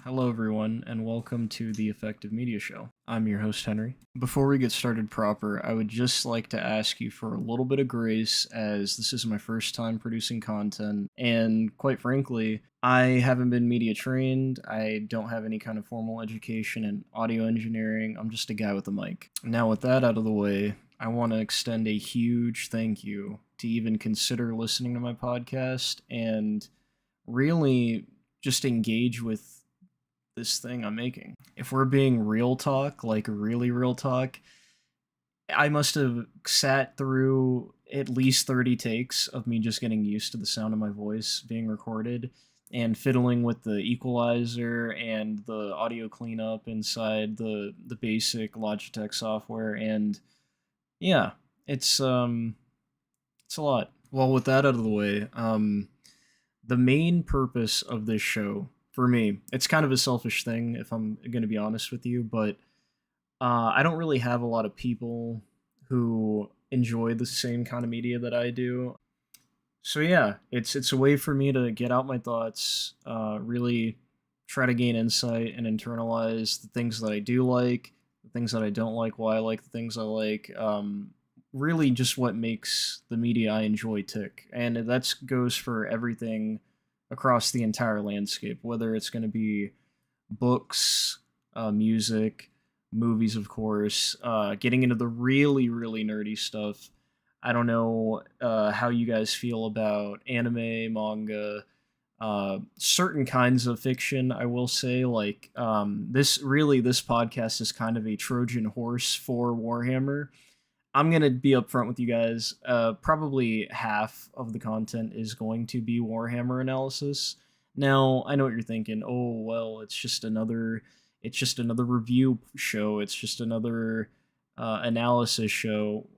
Hello, everyone, and welcome to the Effective Media Show. I'm your host, Henry. Before we get started proper, I would just like to ask you for a little bit of grace, as this is my first time producing content, and quite frankly, I haven't been media trained. I don't have any kind of formal education in audio engineering. I'm just a guy with a mic. Now, with that out of the way, I want to extend a huge thank you to even consider listening to my podcast and really just engage with this thing I'm making. If we're being real talk, like really real talk, I must have sat through at least 30 takes of me just getting used to the sound of my voice being recorded and fiddling with the equalizer and the audio cleanup inside the basic Logitech software, and yeah, it's a lot. Well, with that out of the way, the main purpose of this show for me, it's kind of a selfish thing if I'm going to be honest with you, but I don't really have a lot of people who enjoy the same kind of media that I do. So yeah, it's a way for me to get out my thoughts, really try to gain insight and internalize the things that I do like, the things that I don't like, why I like the things I like. Really, just what makes the media I enjoy tick, and that goes for everything across the entire landscape, whether it's going to be books, music, movies, of course, getting into the really, really nerdy stuff. I don't know how you guys feel about anime, manga, certain kinds of fiction. I will say, like, this podcast is kind of a Trojan horse for Warhammer. I'm gonna be upfront with you guys. Probably half of the content is going to be Warhammer analysis. Now, I know what you're thinking. Oh well, it's just another review show. It's just another analysis show.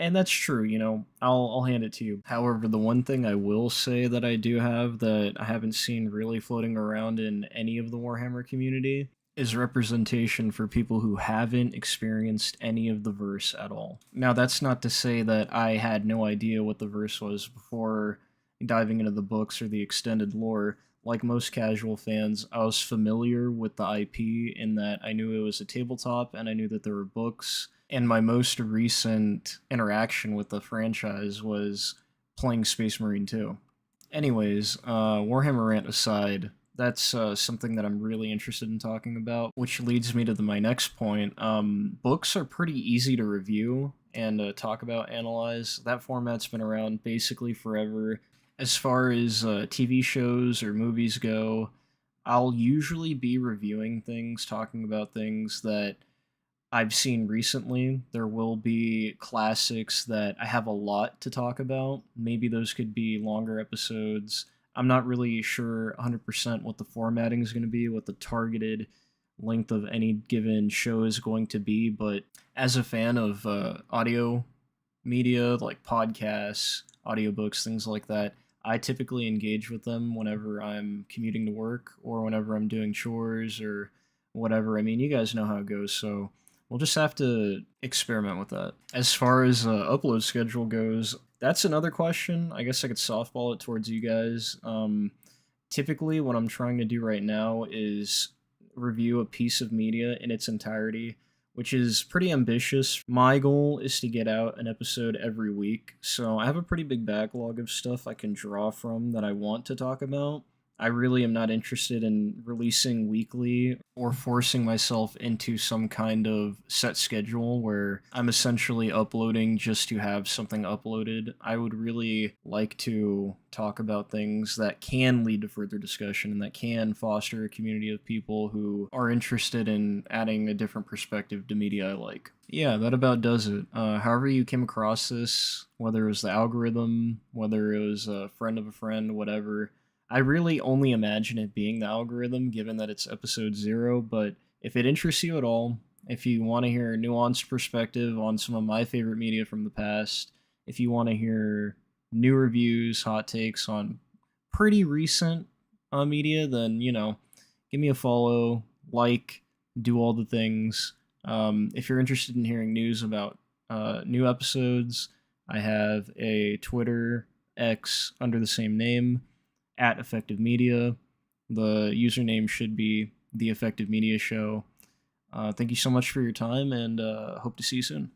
And that's true. I'll hand it to you. However, the one thing I will say that I do have that I haven't seen really floating around in any of the Warhammer community is representation for people who haven't experienced any of the verse at all. Now, that's not to say that I had no idea what the verse was before diving into the books or the extended lore. Like most casual fans, I was familiar with the IP in that I knew it was a tabletop and I knew that there were books. And my most recent interaction with the franchise was playing Space Marine 2. Anyways, Warhammer rant aside, that's something that I'm really interested in talking about, which leads me to my next point. Books are pretty easy to review and talk about, analyze. That format's been around basically forever. As far as TV shows or movies go, I'll usually be reviewing things, talking about things that I've seen recently. There will be classics that I have a lot to talk about. Maybe those could be longer episodes. I'm not really sure 100% what the formatting is going to be, what the targeted length of any given show is going to be, but as a fan of audio media, like podcasts, audiobooks, things like that, I typically engage with them whenever I'm commuting to work or whenever I'm doing chores or whatever. I mean, you guys know how it goes, so we'll just have to experiment with that. As far as upload schedule goes, that's another question. I guess I could softball it towards you guys. Typically, what I'm trying to do right now is review a piece of media in its entirety, which is pretty ambitious. My goal is to get out an episode every week, so I have a pretty big backlog of stuff I can draw from that I want to talk about. I really am not interested in releasing weekly or forcing myself into some kind of set schedule where I'm essentially uploading just to have something uploaded. I would really like to talk about things that can lead to further discussion and that can foster a community of people who are interested in adding a different perspective to media I like. Yeah, that about does it. However you came across this, whether it was the algorithm, whether it was a friend of a friend, whatever, I really only imagine it being the algorithm, given that it's episode 0, but if it interests you at all, if you want to hear a nuanced perspective on some of my favorite media from the past, if you want to hear new reviews, hot takes on pretty recent media, then, give me a follow, like, do all the things. If you're interested in hearing news about new episodes, I have a Twitter, X, under the same name, at Effective Media. The username should be the Effective Media Show. Thank you so much for your time, and hope to see you soon.